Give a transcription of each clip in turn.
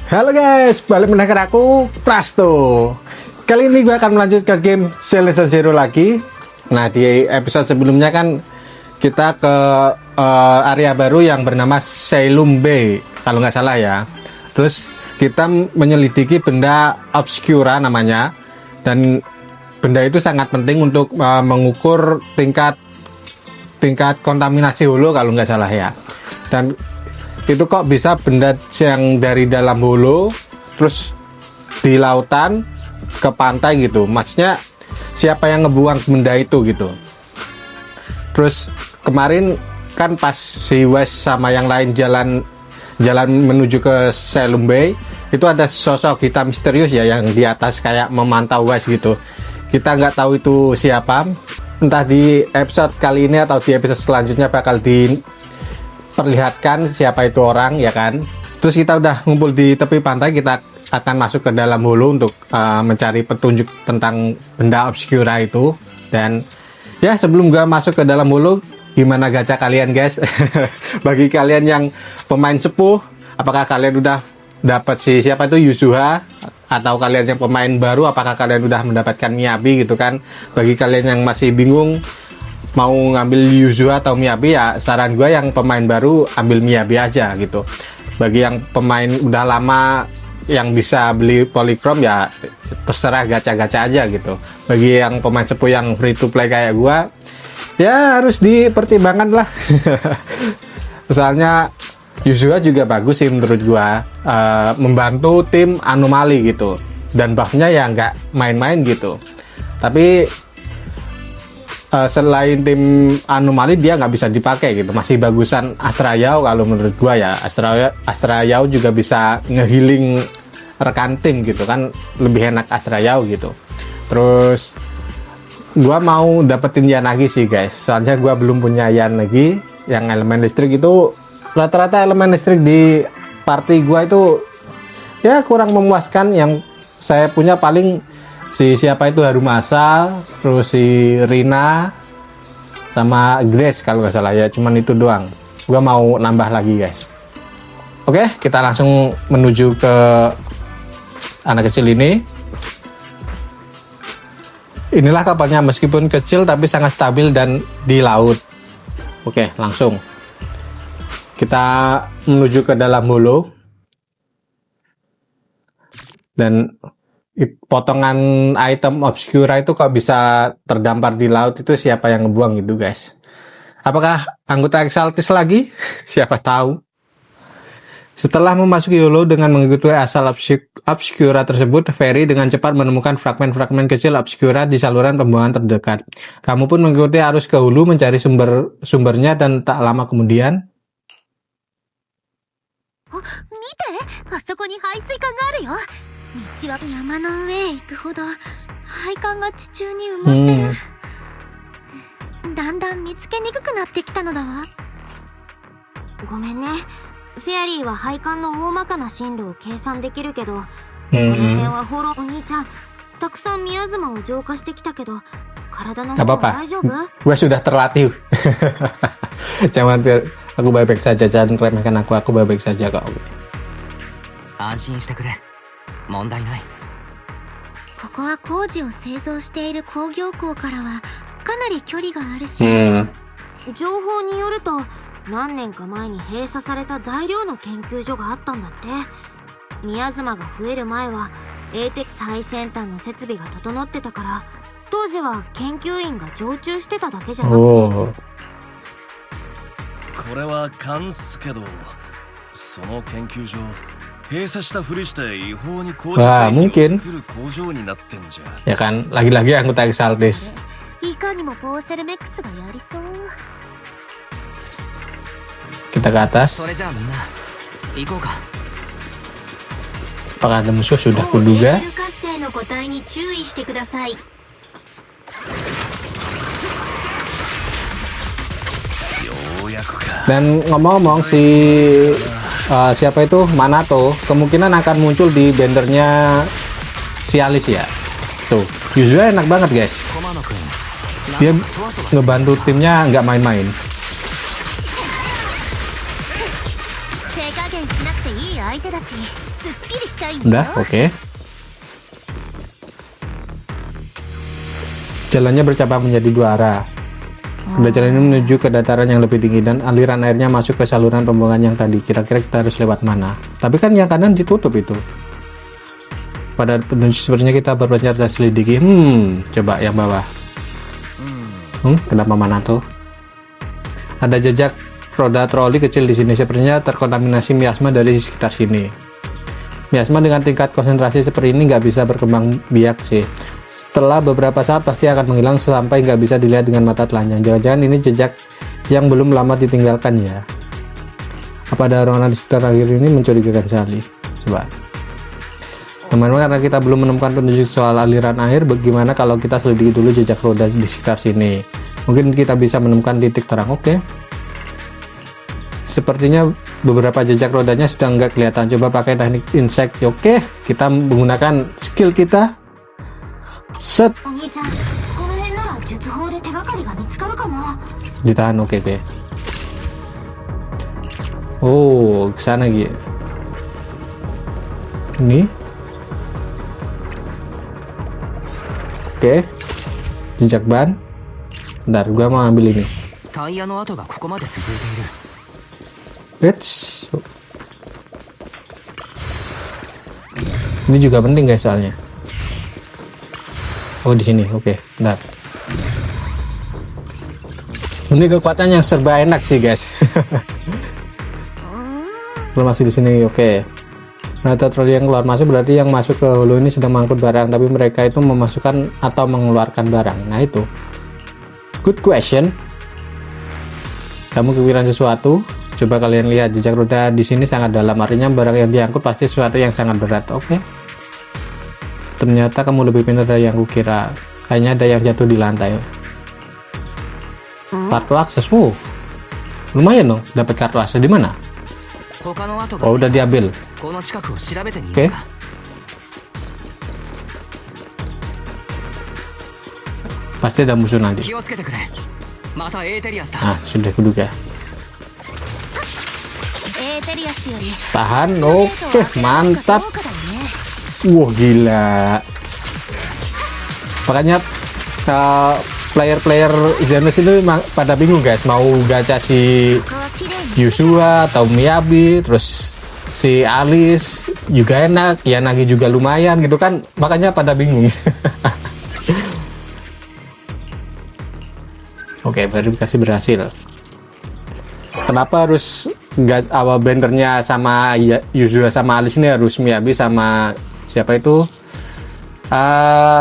Halo guys, balik mendengar aku Prasto. Kali ini gue akan melanjutkan game Celestial Zero lagi. Nah, di episode sebelumnya kan kita ke area baru yang bernama Ceylon Bay, kalau nggak salah ya. Terus kita menyelidiki benda obscura namanya, dan benda itu sangat penting untuk mengukur tingkat kontaminasi holo kalau nggak salah ya. Dan itu kok bisa benda yang dari dalam holo terus di lautan ke pantai gitu, maksudnya siapa yang ngebuang benda itu gitu. Terus kemarin kan pas si Wes sama yang lain jalan menuju ke Ceylon Bay, itu ada sosok hitam misterius ya yang di atas kayak memantau Wes gitu. Kita nggak tahu itu siapa, entah di episode kali ini atau di episode selanjutnya bakal diperlihatkan siapa itu orang ya kan. Terus kita udah ngumpul di tepi pantai, kita akan masuk ke dalam holo untuk mencari petunjuk tentang benda obscura itu. Dan ya, sebelum gua masuk ke dalam holo, gimana gacha kalian guys? Bagi kalian yang pemain sepuh, apakah kalian udah dapat siapa itu Yuzuha, atau kalian yang pemain baru, apakah kalian udah mendapatkan Miyabi gitu kan? Bagi kalian yang masih bingung mau ngambil Yuzuha atau Miyabi, ya saran gue yang pemain baru ambil Miyabi aja gitu. Bagi yang pemain udah lama yang bisa beli polychrome, ya terserah gacha-gacha aja gitu. Bagi yang pemain sepuh yang free to play kayak gue, ya harus dipertimbangkan lah. Misalnya Yuzuha juga bagus sih menurut gue, membantu tim anomali gitu, dan buffnya ya nggak main-main gitu. Tapi selain tim anomali dia nggak bisa dipakai gitu, masih bagusan Astra Yao kalau menurut gua ya. Astra Yao juga bisa ngehealing rekan tim gitu kan, lebih enak Astra Yao gitu. Terus gua mau dapetin Yanagi sih guys, soalnya gua belum punya Yanagi yang elemen listrik itu. Rata-rata elemen listrik di party gua itu ya kurang memuaskan. Yang saya punya paling siapa itu Harumasa, terus si Rina sama Grace kalau nggak salah ya, cuman itu doang. Gua mau nambah lagi guys. Oke, kita langsung menuju ke anak kecil ini. Inilah kapalnya, meskipun kecil tapi sangat stabil dan di laut. Oke, langsung kita menuju ke dalam holo. Dan potongan item obscura itu kok bisa terdampar di laut, itu siapa yang ngebuang gitu guys? Apakah anggota Exaltis lagi? Siapa tahu. Setelah memasuki holo dengan mengikuti asal obscura tersebut, Ferry dengan cepat menemukan fragmen-fragmen kecil obscura di saluran pembuangan terdekat. Kamu pun mengikuti arus ke hulu mencari sumbernya, dan tak lama kemudian, gak apa-apa, gue sudah terlatih. Jangan, aku baik-baik saja, jangan remehkan aku baik-baik saja kok. 安心してくれ。問題ない。ここは工事を製造している工業港からはかなり距離があるし、情報によると何年か前に閉鎖された材料の研究所があったんだって。宮妻が増える前は最先端の設備が整ってたから、当時は研究員が常駐してただけじゃなくて。これは勘っすけど、その研究所閉鎖したふりして違法に工事製品を作る工場になってんじゃ。 Ya kan, lagi-lagi anggota Exaltis. いかにもポーセルメックスがやりそう。 Kita ke atas. それじゃあみんな行こうか。 Apakah ada musuh? Sudah kuduga. 活性の個体に注意してください。 Dan ngomong-ngomong, siapa itu Manato kemungkinan akan muncul di bannernya si Alice ya. Tuh, Yuzuha enak banget guys, dia ngebantu timnya nggak main-main. 手加減しなくていいよ。相手だし、すっきりしたいんでしょ。 Udah, oke. Jalannya bercabang menjadi dua arah. Kedua jalan ini menuju ke dataran yang lebih tinggi dan aliran airnya masuk ke saluran pembuangan yang tadi. Kira-kira kita harus lewat mana? Tapi kan yang kanan ditutup itu. Pada petunjuk sepertinya kita berpencar dan selidiki. Coba yang bawah. Kenapa mana tuh? Ada jejak roda troli kecil di sini. Sepertinya terkontaminasi miasma dari sekitar sini. Miasma dengan tingkat konsentrasi seperti ini nggak bisa berkembang biak sih. Setelah beberapa saat pasti akan menghilang sampai nggak bisa dilihat dengan mata telanjang. Jangan-jangan ini jejak yang belum lama ditinggalkan ya. Apa ada orang-orang di sekitar akhir ini mencurigakan sekali. Coba. Teman-teman, karena kita belum menemukan petunjuk soal aliran air, bagaimana kalau kita selidiki dulu jejak roda di sekitar sini? Mungkin kita bisa menemukan titik terang. Oke. Sepertinya beberapa jejak rodanya sudah nggak kelihatan. Coba pakai teknik insect. Oke, kita menggunakan skill kita. Set. お兄ちゃん、この辺なら術法で手がかりが見つかるかも。 Ditahan, oke. Oh, kesana gitu. Ini. Oke. Jejak ban. Bentar, gua mau ambil ini. タイヤの跡がここまで続いている。 Eits. Ini juga penting guys soalnya. Oh di sini, oke. Bentar. Ini kekuatan yang serba enak sih guys. Kalau masih di sini, oke. Nah, troli yang keluar masuk berarti yang masuk ke hulu ini sedang mengangkut barang, tapi mereka itu memasukkan atau mengeluarkan barang. Nah itu. Good question. Kamu kepikiran sesuatu? Coba kalian lihat jejak roda di sini sangat dalam, artinya barang yang diangkut pasti sesuatu yang sangat berat. Oke. Ternyata kamu lebih pintar dari yang kukira. Kayaknya ada yang jatuh di lantai. Kartu akses, lumayan dong. Dapat kartu akses di mana? 他の跡が Oh, udah diambil. この近くを調べてみよ Oke. うか。 Pasti ada musuh nanti. 気をつけてくれ。またエーテリアスだ。 Ah, sudah kuduga. エーテリアスより Tahan, oke, ど mantap. うかだよね。 Wah gila. Makanya player-player Genesis itu pada bingung guys, mau gacha si ここは綺麗に Yusua atau Miyabi, terus si Alice juga enak, Yanagi juga lumayan gitu kan, makanya pada bingung. Oke, verifikasi berhasil. Kenapa harus awal bannernya sama Yusua sama Alice ini harus Miyabi sama siapa itu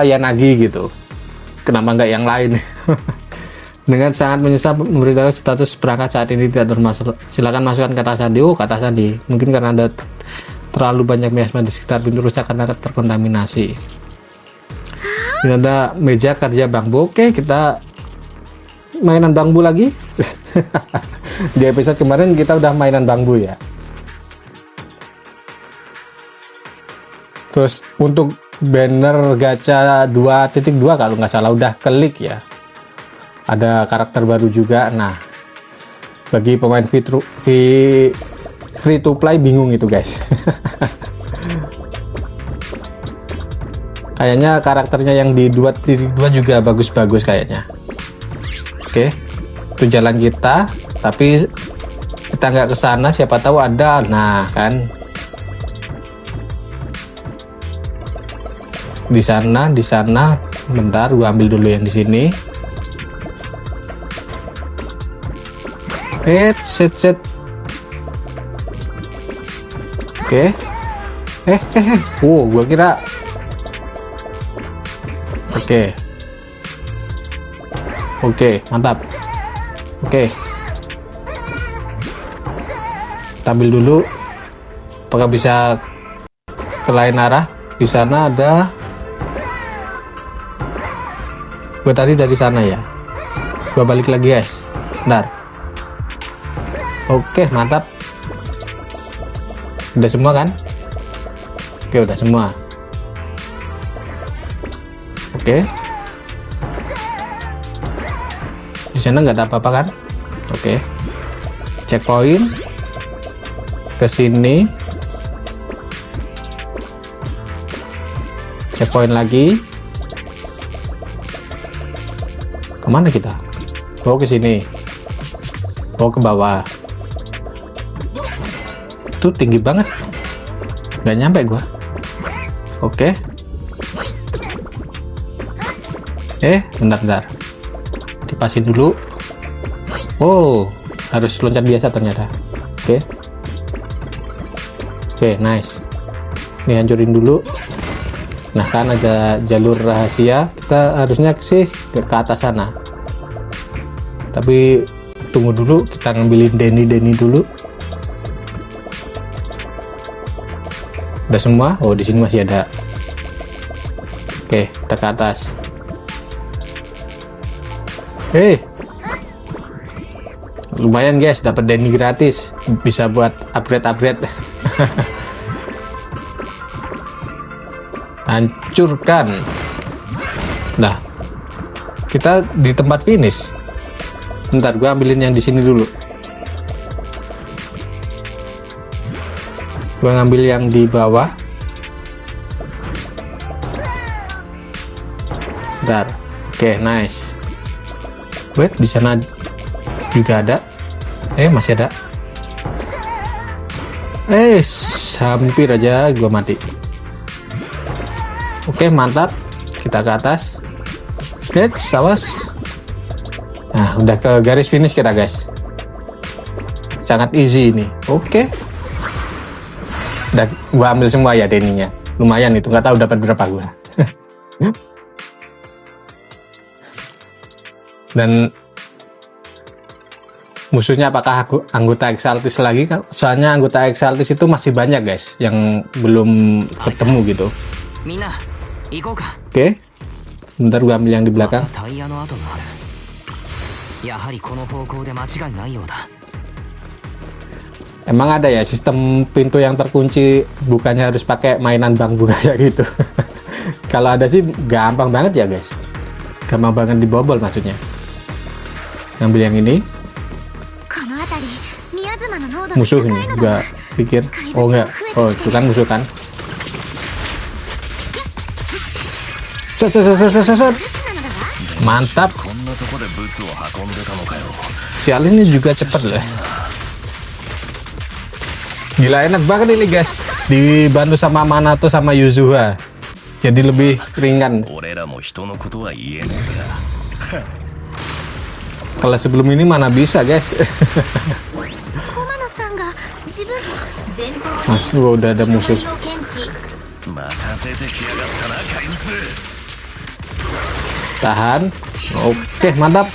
Yanagi gitu? Kenapa nggak yang lain? Dengan sangat menyesal memberitahu status perangkat saat ini tidak bermasalah. Silakan masukkan kata sandi. Oh, kata sandi. Mungkin karena ada terlalu banyak miasma di sekitar pintu rusak karena terkontaminasi. Ini ada meja kerja bambu. Oke, kita mainan bambu lagi. Di episode kemarin kita udah mainan bambu ya. Terus untuk banner gacha 2.2 kalau nggak salah udah klik ya. Ada karakter baru juga. Nah, bagi pemain free to play bingung itu guys. Kayaknya karakternya yang di 2.2 juga bagus-bagus kayaknya. Oke, itu jalan kita, tapi kita nggak ke sana, siapa tahu ada. Nah kan, di sana. Bentar, gua ambil dulu yang di sini. Set. Oke. Gua kira. Oke, mantap. Oke. Tampil dulu. Apakah bisa ke lain arah? Di sana ada. Gue tadi dari sana ya. Gue balik lagi guys. Bentar. Oke, mantap. Udah semua kan? Oke, udah semua. Oke. Di sana nggak ada apa-apa kan? Oke. Checkpoint. Ke sini. checkpoint lagi. Kemana kita? Oh, ke sini. Oh, ke bawah. Itu tinggi banget. Nggak nyampe gua. Oke. Bentar. Dipasin dulu. Oh, harus loncat biasa ternyata. Oke, nice. Ini hancurin dulu. Nah, kan ada jalur rahasia, kita harusnya sih ke atas sana. Tapi tunggu dulu, kita ngambilin Denny dulu. Udah semua? Oh, di sini masih ada. Oke, kita ke atas. Lumayan guys, dapat Denny gratis. Bisa buat upgrade. Hancurkan. Nah, kita di tempat finish. Bentar, gue ambilin yang di sini dulu. Gue ngambil yang di bawah. Bentar. Oke, nice. Wait, di sana juga ada. Masih ada. Hampir aja gue mati. Oke, mantap. Kita ke atas. Awas. Nah, udah ke garis finish kita guys. Sangat easy ini. Oke. Udah gua ambil semua ya Denny-nya. Lumayan itu, nggak tahu dapat berapa gua. Dan musuhnya apakah anggota Exaltis lagi? Soalnya anggota Exaltis itu masih banyak guys yang belum ketemu gitu. Oke. Bentar gua ambil yang di belakang. Emang ada ya sistem pintu yang terkunci, bukannya harus pakai mainan bank buka ya gitu. Kalau ada sih gampang banget ya guys. Gampang banget dibobol maksudnya. Ngambil yang ini. Musuh ini, gua pikir. Oh enggak. Oh itu kan musuh kan. Set. Mantap. Sial ini juga cepet loh. Gila, enak banget ini guys. Dibantu sama Manato sama Yuzuha. Jadi lebih ringan. Kalau sebelum ini mana bisa guys. Mas, udah ada musuh. Tahan. Oke, mantap.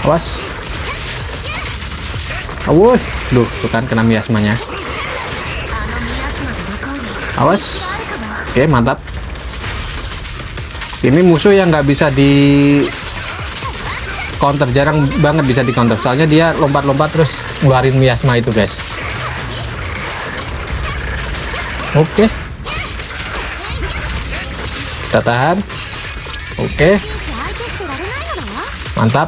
Awas. Duh, tuh kan kena miasmanya. Awas. Oke, mantap. Ini musuh yang nggak bisa di counter, jarang banget bisa di counter. Soalnya dia lompat-lompat terus ngeluarin miasma itu guys. Oke. Kita tahan. Oke. Mantap.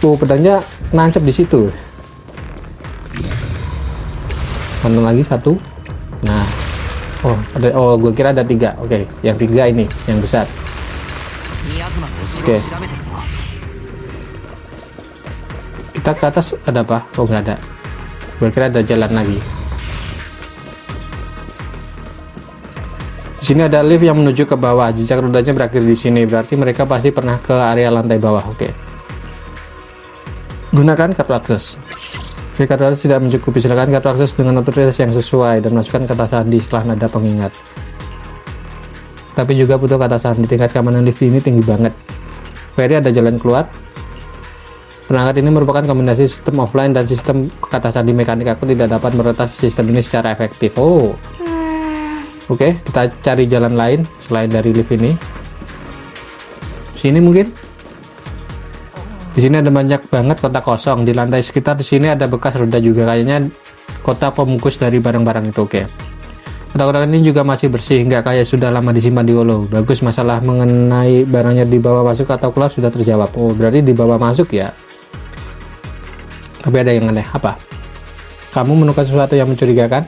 Tuh pedangnya nancep di situ. Mana lagi satu? Nah. Gue kira ada 3. Oke, yang 3 ini, yang besar. Oke. Kita ke atas ada apa? Oh, nggak ada. Gue kira ada jalan lagi. Di sini ada lift yang menuju ke bawah. Jejak rodanya berakhir di sini. Berarti mereka pasti pernah ke area lantai bawah. Oke. Gunakan kartu akses. Jika kartu akses tidak mencukupi, silakan kartu akses dengan otoritas yang sesuai dan masukkan kata sandi setelah nada pengingat. Tapi juga butuh kata sandi. Tingkat keamanan lift ini tinggi banget. Ferry ada jalan keluar. Perangkat ini merupakan kombinasi sistem offline dan sistem kata sandi mekanik. Aku tidak dapat meretas sistem ini secara efektif. Oke, kita cari jalan lain selain dari lift ini. Sini mungkin. Di sini ada banyak banget kotak kosong. Di lantai sekitar di sini ada bekas roda juga, kayaknya kotak pembungkus dari barang-barang itu. Oke. Kotak-kotak ini juga masih bersih, nggak kayak sudah lama disimpan di holo. Bagus, masalah mengenai barangnya dibawa masuk atau keluar sudah terjawab. Oh, berarti dibawa masuk ya. Tapi ada yang aneh. Apa? Kamu menemukan sesuatu yang mencurigakan?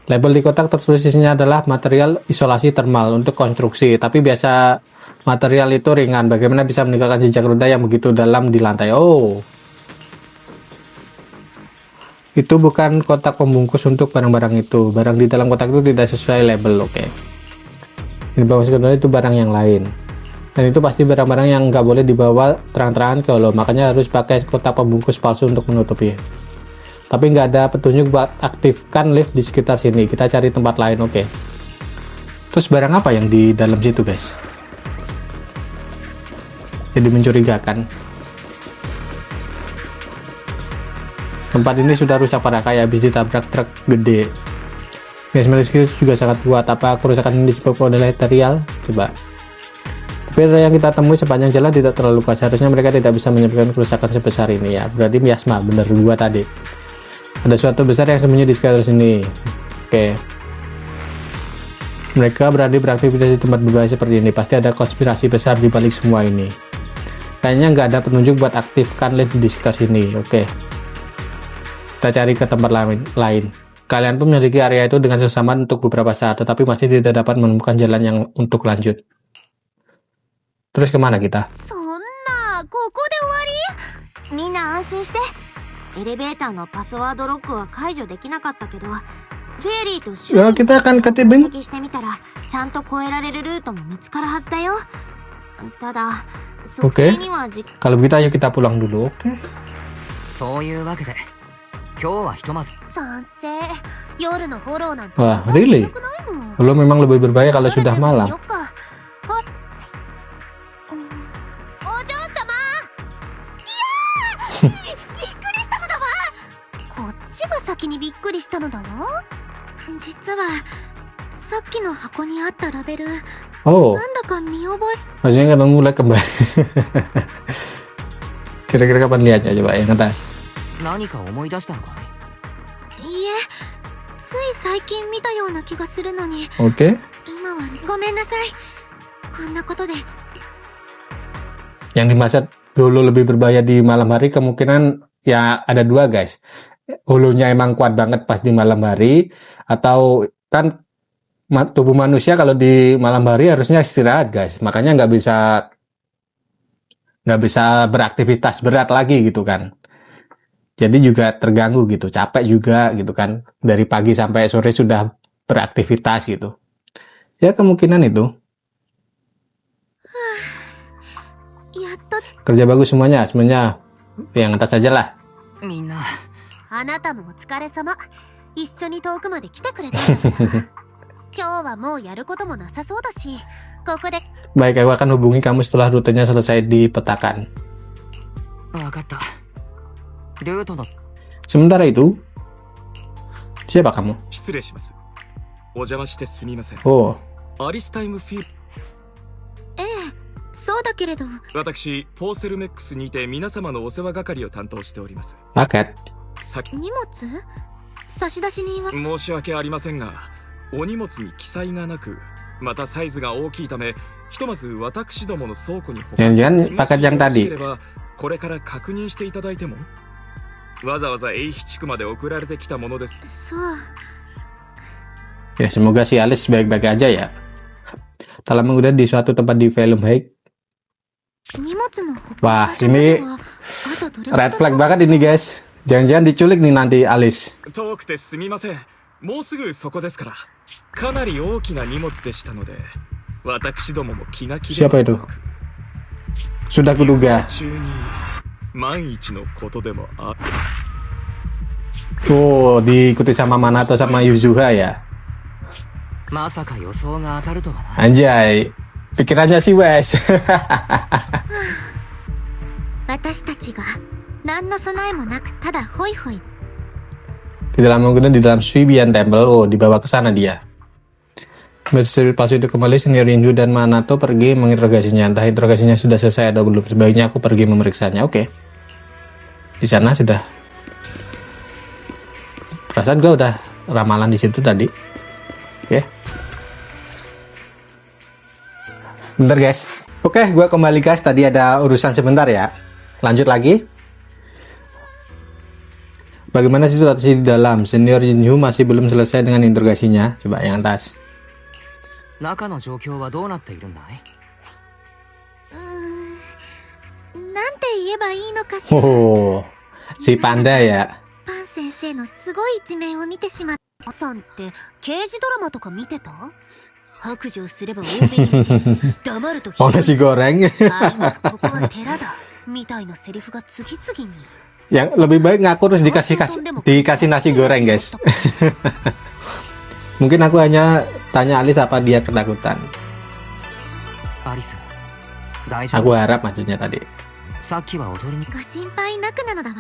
Label di kotak tertulis isinya adalah material isolasi termal untuk konstruksi. Tapi biasa material itu ringan. Bagaimana bisa meninggalkan jejak roda yang begitu dalam di lantai? Oh, itu bukan kotak pembungkus untuk barang-barang itu. Barang di dalam kotak itu tidak sesuai label. Oke. Ini bawah sebenarnya itu barang yang lain. Dan itu pasti barang-barang yang nggak boleh dibawa terang-terangan ke lo. Makanya harus pakai kotak pembungkus palsu untuk menutupi. Tapi nggak ada petunjuk buat aktifkan lift di sekitar sini. Kita cari tempat lain. Oke. Terus barang apa yang di dalam situ, guys? Jadi mencurigakan. Tempat ini sudah rusak parah, kayak habis ditabrak truk gede. Meski juga sangat kuat. Apa kerusakan ini disebabkan oleh material? Coba. Tapi yang kita temui sepanjang jalan tidak terlalu luas. Seharusnya mereka tidak bisa menyebabkan kerusakan sebesar ini ya. Berarti miasma, bener gua tadi. Ada suatu besar yang sembunyi di sekitar sini. Oke. Mereka berani beraktivitas di tempat berbahaya seperti ini. Pasti ada konspirasi besar di balik semua ini. Kayaknya nggak ada petunjuk buat aktifkan lift di sekitar sini. Oke. Kita cari ke tempat lain. Kalian pun memiliki area itu dengan sesama untuk beberapa saat, tetapi masih tidak dapat menemukan jalan yang untuk lanjut. Terus kemana kita? そんなここで終わり？みんな安心して。エレベーターのパスワードロックは解除できなかったけど、フェアリーとシュ Ya, kita akan ke tebing. してみたらちゃんと越えられるルートも見つかるはずだよ。ただ、測定には時間 Kalau begitu ayo kita pulang dulu. Oke. そういうわけで今日はひとまず賛成。夜のフォローなんて Wah, really? くないもん。 Belum memang lebih berbahaya kalau sudah 夜全部し malam. よっか。はお嬢様。いやーびっくりしたのだわ。こっちが先にびっくりしたのだわ。実はさっきの箱にあったラベル、 Oh, なんだか見覚え。 maksudnya kan mulai kembali. Kira-kira kapan lihatnya coba yang atas? 何か思い出したのかい？いいえ、つい最近見たような気がするのに、 Oke. 今はごめんなさい。こんなことで。 Yang dimaksud holo lebih berbahaya di malam hari kemungkinan ya ada dua, guys. Holonya emang kuat banget pas di malam hari, atau kan tubuh manusia kalau di malam hari harusnya istirahat, guys. Makanya nggak bisa beraktivitas berat lagi gitu kan. Jadi juga terganggu gitu, capek juga gitu kan. Dari pagi sampai sore sudah beraktivitas gitu. Ya kemungkinan itu. やっと。 Kerja bagus semuanya yang atas aja lah. みんなあなたもお疲れ様。一緒に遠くまで来てくれたんだから今日はもうやることもなさそうだし、ここで。 Baik, aku akan hubungi kamu setelah rutenya selesai dipetakan. わかった。ルートの Sementara itu, siapa kamu? 失礼します。お邪魔してすみません。 Oh, アリスタイムフィール。ええ、そうだけれど。私、ポーセルメックスにて皆様のお世話係を担当しております。 paket. 荷物？差出人は。申し訳ありませんが、お荷物に記載がなく、またサイズが大きいため、ひとまず私どもの倉庫に保管させて、 Jangan-jangan paket yang もしよろし tadi. ければこれから確認していただいても。わざわざエイヒ地区まで送られてきたものです。そう。 Ya, semoga si Alice baik-baik aja ya. Telah mengudah di suatu tempat di Velum Heights. 荷物の保 Wah, 管場所ま ini ではあとどれほど red flag banget ini, guys. Jangan-jangan diculik nih nanti Alice. 遠くてすみません。もうすぐそこですから。かなり大きな荷物でしたので、私どもも気が気で。 Siapa itu? Sudah kuduga. 中に万一のことでもあ。 Oh, diikuti sama Manato sama Yuzuha ya. まさか予想が当たるとはな。 Anjay, pikirannya si Wes. 私たちが何の備えもなくただホイホイ。 Di dalam mungkin di dalam Suibian Temple. Oh, dibawa ke sana dia. Berhasil palsu itu kembali, senior Rinju dan Manato pergi menginterogasinya. Entah interogasinya sudah selesai atau belum. Sebaiknya aku pergi memeriksanya. Oke. Di sana sudah. Perasaan gue udah ramalan di situ tadi. Oke. Bentar guys. Oke, gue kembali guys. Tadi ada urusan sebentar ya. Lanjut lagi. Bagaimana situasi di dalam? Senior Jinhyo masih belum selesai dengan interogasinya. Coba yang atas. 中の状況はどうなっているんだい？なんて言えばいいのかしら。 Oh, si panda ya. パン先生のすごい一面を見てしまった。さんって刑事ドラマとか見てた？白状すれば多めに黙ると Oh, nasi goreng. あいなくここは寺だみたいなセリフが次々に。 Yang lebih baik ngaku terus dikasih nasi goreng, guys. Mungkin aku hanya tanya Alice apa dia ketakutan. アリス、大丈 Aku 夫？ harap maksudnya tadi. さっきは踊りに。ご心配なくなのだわ。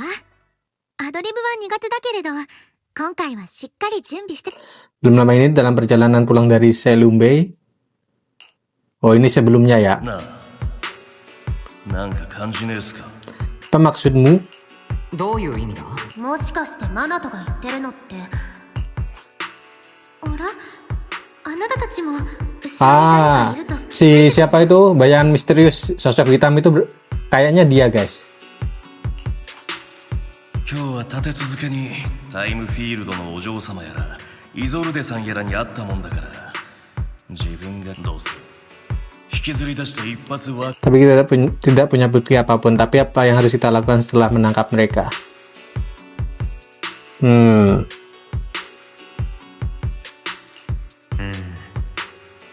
アドリブは苦手だけれど、今回はしっかり準備して。 Belum lama ini dalam perjalanan pulang dari Selumbei. Oh, ini sebelumnya ya. なんか感じねえっすか？ Apa maksudmu? どういう意味だ？もしかしてマナトが言ってるのって。あら、あなたたちも後ろに誰 Ah, かいると。 si siapa itu bayangan misterius sosok hitam itu kayaknya dia, guys. 今日は立て続けにタイムフィールドのお嬢様やらイゾルデさんやらに会ったもんだから自分がどうする引きずり出して一発は Tapi kita tidak punya bukti apapun. Tapi apa yang harus kita lakukan setelah menangkap mereka?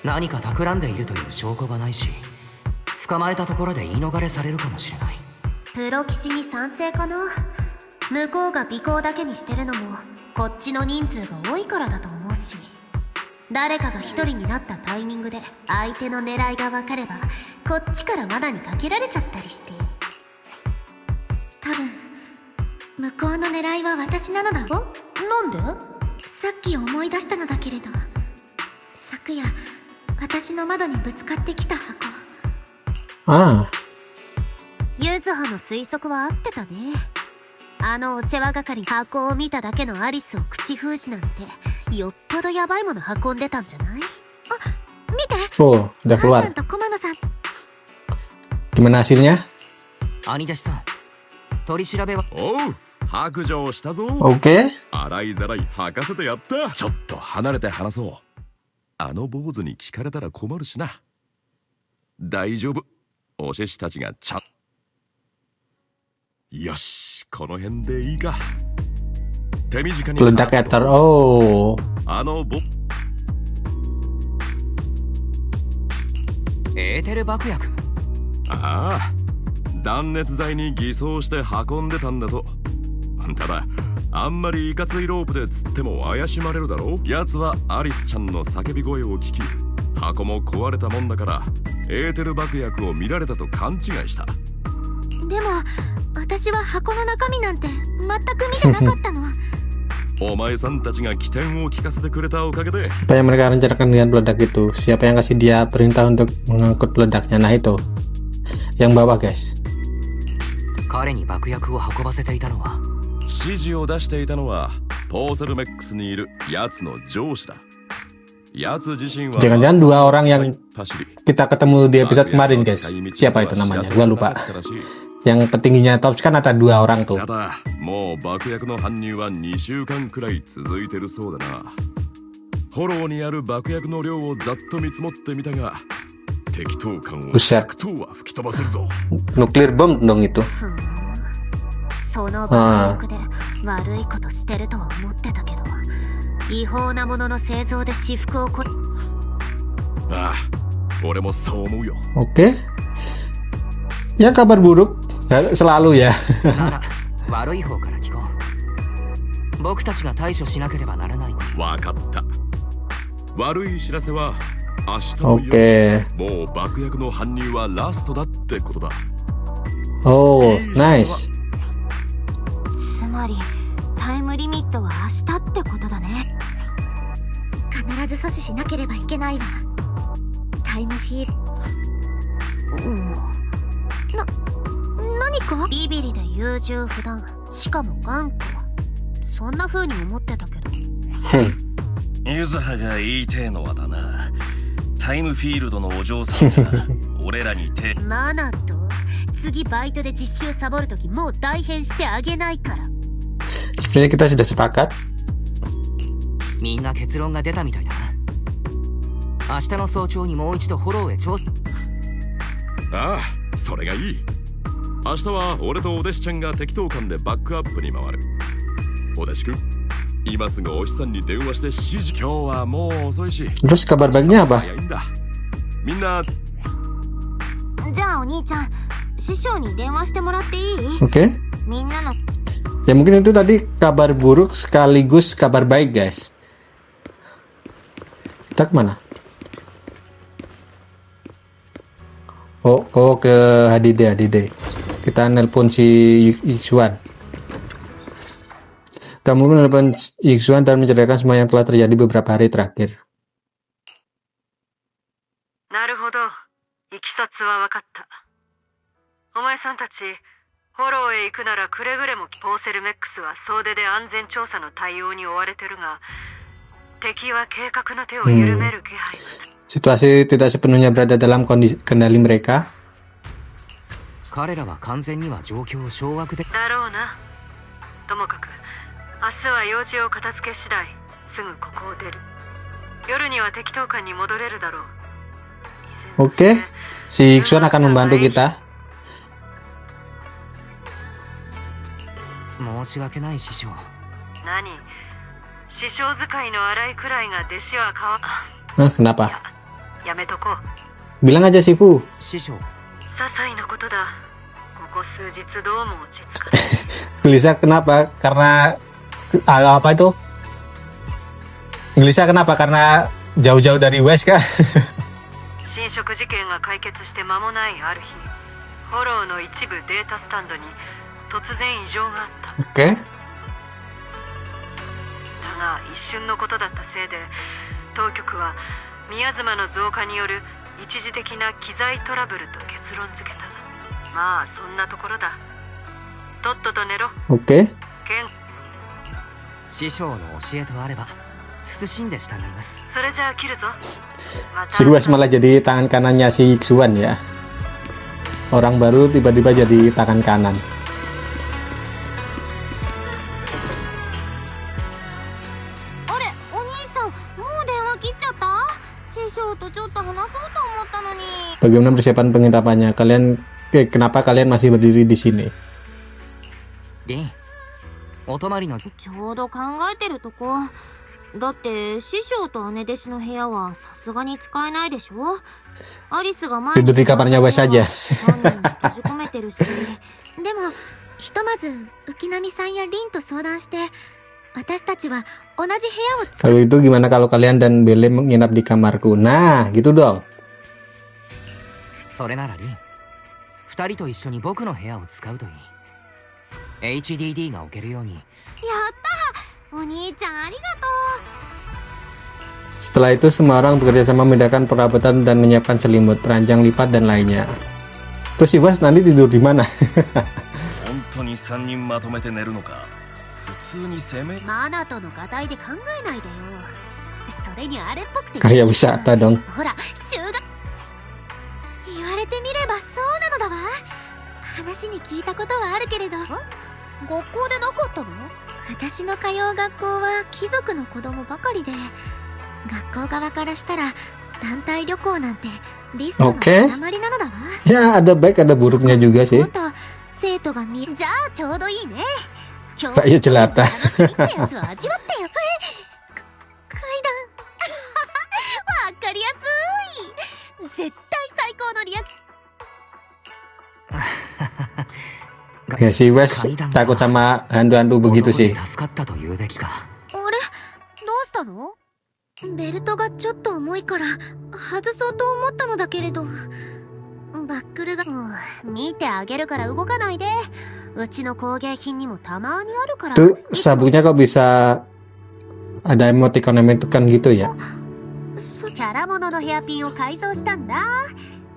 何か企んでいるという証拠がないし、捕まえたところで言い逃れされるかもしれない。プロ棋士に賛成かな。向こうが尾行だけにしてるのもこっちの人数が多いからだと思うし、誰かが一人になったタイミングで相手の狙いが分かればこっちから罠にかけられちゃったりして。多分向こうの狙いは私なのだ。なんで？さっき思い出したのだけれど、昨夜私の窓にぶつかってきた箱。 Ah, ユズハの推測は合ってたね。あのお世話係箱を見ただけのアリスを口封じなんてよっぽどヤバいもの運んでたんじゃない？見て、 oh, udah ハンさ keluar. んと駒野さん。 Gimana hasilnya? 兄弟子さん、取り調べは。おう、白状したぞ。 Oke. 洗いざらい吐かせてやった。ちょっと離れて話そう。あの坊主に聞かれたら困るしな。大丈夫。お獅子たちがちゃん。よし、この辺でいいか。手短に Peledak ether. Oh. あのぼエーテル爆薬。ああ、断熱材に偽装して運んでたんだと。ただあんまりいかついロープで釣っても怪しまれるだろう。奴はアリスちゃんの叫び声を聞き、箱も壊れたもんだからエーテル爆薬を見られたと勘違いした。でも私は箱の中身なんて全く見てなかったの。お前さんたちが起点を聞かせてくれたおかげで。 Apa yang mereka rencanakan dengan peledak itu? Siapa yang kasih dia perintah untuk mengangkut peledaknya? Nah itu. Yang bawah, guys. 彼に爆薬を運ばせていたのは。指示を出していたのはポーセルメックスにいる奴の上司だ。奴自身は Jangan-jangan dua orang yang kita ketemu di episode kemarin, guys. Siapa itu namanya? Gua lupa. Yang petingginya Tops kan ada dua orang tuh. ただもう爆薬の搬入は2週間くらい続いてるそうだな。フォローにある爆薬の量をざっと見積もってみたが、適当感を100頭は吹き飛ばせるぞ。 Nuklir bom dong itu. その爆薬で悪いことしてるとは思ってたけど、違法なものの製造で私腹をああ、俺もそう思うよ。 Oke. Ya kabar buruk selalu ya. なら悪い方から聞こう。僕たちが対処しなければならない。わかった。悪い知らせは明日の夜、 Oke. もう爆薬の搬入はラストだってことだ。 Oh, nice. つまりタイムリミットは明日ってことだね。必ず阻止しなければいけないわ。タイムフィール。何か？ビビリで優柔不断、しかも頑固。そんな風に思ってたけど。ユズハが言いてえのはだな。タイムフィールドのお嬢さんが俺らに手。マナト、次バイトで実習サボるときもう大変してあげないから。Sebenarnya kita sudah sepakat. みんな結論が出たみたいだな。明日の早朝にもう一度フォローへ調査。ああ、それがいい。明日は俺とお弟子ちゃんが適当感でバックアップに回る。お弟子くん、今すぐお日さんに電話して指示。今日はもう遅いし。 Terus kabar baiknya apa? 早いんだ。みんな。じゃあお兄ちゃん、師匠に電話してもらっていい？ Oke. みんなの Ya mungkin itu tadi kabar buruk sekaligus kabar baik, guys. Kita kemana? Oh, ke Hadide. Kita nelpon si Yixuan. Kamu menelpon Yixuan dan menceritakan semua yang telah terjadi beberapa hari terakhir. なるほど。いきさつは分かった。お前さんたち、フォローへ行くならくれぐれもポーセルメックスは総出で安全調査の対応に追われてるが、敵は計画の手を緩める気配が。Situasi tidak sepenuhnya berada dalam kondisi kendali mereka. 彼らは完全には状況を掌握で。だろうな。ともかく、明日は用事を片付け次第、すぐここを出る。夜には適当感に戻れるだろう。Oke, si Yixuan akan membantu kita. 申し訳ない師匠。何？師匠使いの荒いくらいが弟子はKenapa? やめとこう。 Bilang aja Shifu. 師匠。些細なことだ。ここ数日どうも落ち着かない。 Gelisah kenapa? Karena apa itu? Gelisah kenapa? Karena jauh-jauh dari West kah? 侵食事件が解決して間もないある日、フォローの一部データスタンドに突然異常があった。 Oke. だが一瞬のことだったせいで、当局は宮妻の増加による一時的な機材トラブルと結論付けた。まあそんなところだ。とっとと寝ろ。 Oke. ケン。師匠の教えとあれば慎んで従います。それじゃあ切るぞ。また。 Si West malah jadi tangan kanannya si Yixuan ya. Orang baru tiba-tiba jadi tangan kanan. あれ、お兄ちゃん、もう電話切っちゃった？師匠とちょっと話そうと思ったのに。 Bagaimana persiapan penginapannya? Kenapa kalian masih berdiri di sini? リン、お泊まりの。ちょうど考えてるとこ。だって師匠と姉弟子の部屋はさすがに使えないでしょ。アリスが前に Tidur di kamarnya West aja. 3人で閉じ込めてるし。でもひとまず浮波さんやリンと相談して、私たちは同じ部屋を使 Kalau itu gimana kalau kalian dan Belle menginap di kamarku? Nah, gitu dong. それならリン、二人と一緒に僕の部屋を使うといい。HDD が置けるように。やったー、お兄ちゃんありがと Setelah itu semua orang bekerja sama memindahkan perabotan dan menyiapkan selimut, ranjang lipat dan lainnya. Terus si West nanti tidur di mana? 本当に3人まとめて寝るのか。普通に攻め。マナとの合体で考えないでよ。それにあれっぽくて Karya wisata dong. ほら修学言われてみればそうなのだわ。話に聞いたことはあるけれど、学校でなかったの？私の通う学校は貴族の子供ばかりで、学校側からしたら団体旅行なんてリスクの塊なのだわ。 Ya, ada baik ada buruknya juga sih. また生徒がじゃあちょうどいいね。今 Kayak jelata. 楽しみってやつを味わってよ。階段わかりやすい。絶対最高のリアクション。 Ya si West takut sama hantu-hantu begitu sih. 助かったと言うべきか。あれどうしたの？ベルトがちょっと重いから外そうと思ったのだけれど、バックルが見てあげるから動かないで。うちの工芸品にもたまにあるから。 Tuh sabuknya kok bisa ada emoticon gitu ya? キャラもののヘアピンを改造したんだ。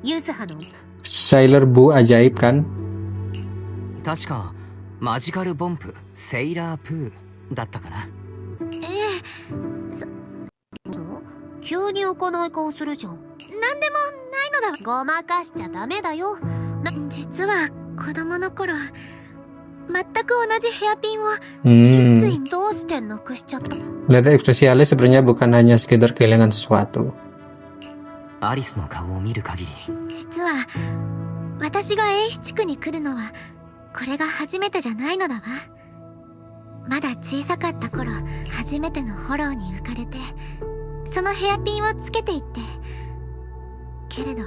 ユズハの Sailor Boo ajaib kan? 確かマジカルボンプセイラープーだったかな。急に浮かない顔するじゃん。なんでもないのだ。ごまかしちゃダメだよ。実は子供の頃全く同じヘアピンをつ Hmm. いどうしてなくしちゃったの？ Lihat ekspresi Alice sebenarnya bukan hanya sekedar kehilangan sesuatu. アリスの顔を見る限り実は私が英比地区に来るのはこれが初めてじゃないのだわ。まだ小さかった頃、初めてのホローに浮かれてそのヘアピンをつけていって、けれど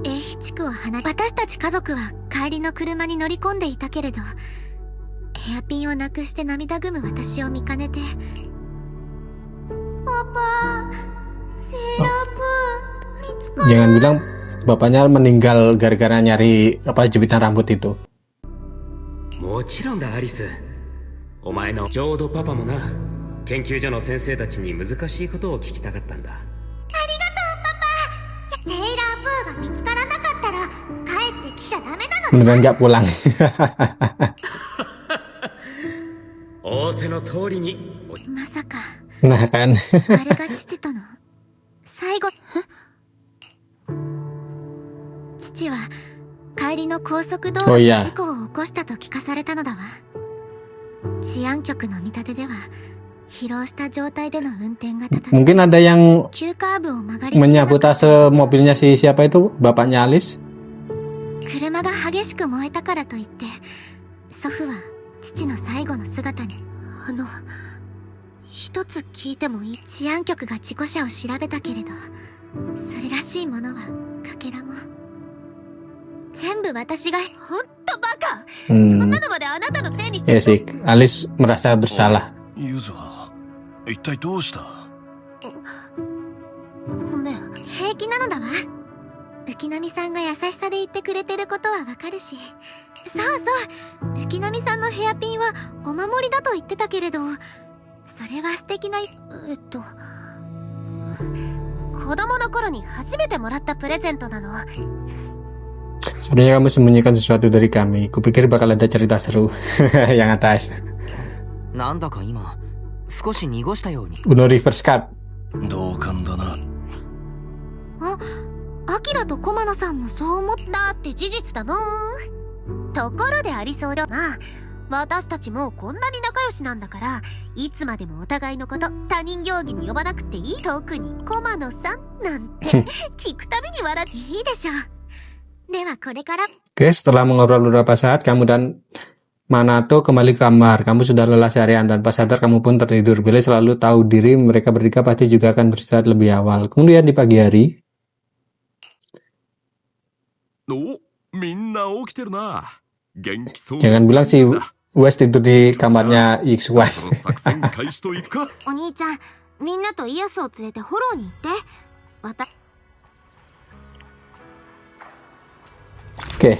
英比地区を離れ、私たち家族は帰りの車に乗り込んでいたけれど、ヘアピンをなくして涙ぐむ私を見かねて、パパ、セーラープー見つかる？ Jangan bilang bapaknya meninggal gara-gara nyari apa jepitan rambut itu. もちろんだアリス。お前のちょうどパパもな、研究所の先生たちに難しいことを聞きたかったんだ。セーラープーが見つからなかったら帰ってきちゃダメなの。 Beneran nggak pulang. 仰せの通りに。まさか Nah kan. あれが父との最後。父は帰りの高速道路で事故を起こしたと聞かされたのだわ。治安局の見立てでは疲労した状態での運転がたた Mungkin ada yang 急カーブを曲がりきれなかった。 menyabotase mobilnya si siapa itu, bapaknya Alice. 車が激しく燃えたからといって祖父は父の最後の姿に、一つ聞いてもいい？治安局が事故車を調べたけれど、それらしいものはかけらも全部私が。ほんとバカ。 Hmm. そんなのまであなたのせいにして Ya sih, Alice merasa bersalah. ユズは一体どうした？ごめん。平気なのだわ。浮波さんが優しさで言ってくれてることはわかるし、そうそう、浮波さんのヘアピンはお守りだと言ってたけれど、それは素敵な子供の頃に初めてもらったプレゼントなの。 Sebenarnya kamu sembunyikan sesuatu dari kami. Kupikir bakal ada cerita seru. Yang atas. なんだか今少し濁したように。 Uno reverse card. 同感だな。アキラとコマノさんもそう思ったって事実だもん。ところでありそうだな。私たちもこんなに仲良しなんだから、いつまでもお互いのこと他人行儀に呼ばなくていい。特に駒野さんなんて聞くたびに笑って。いいでしょう。ではこれから。 Oke, setelah mengobrol beberapa saat, kamu dan Manato kembali ke kamar. Kamu sudah lelah seharian, tanpa sadar kamu pun tertidur. Billy selalu tahu diri mereka bertiga pasti juga akan beristirahat lebih awal. Kemudian di pagi hari, お、みんな起きてるな。元気そう。 jangan bilang si West tidur di kamarnya Yixuan. そろそろ作戦開始といくか。お兄ちゃん、みんなとイヤスを連れてフォローに行って。Oke.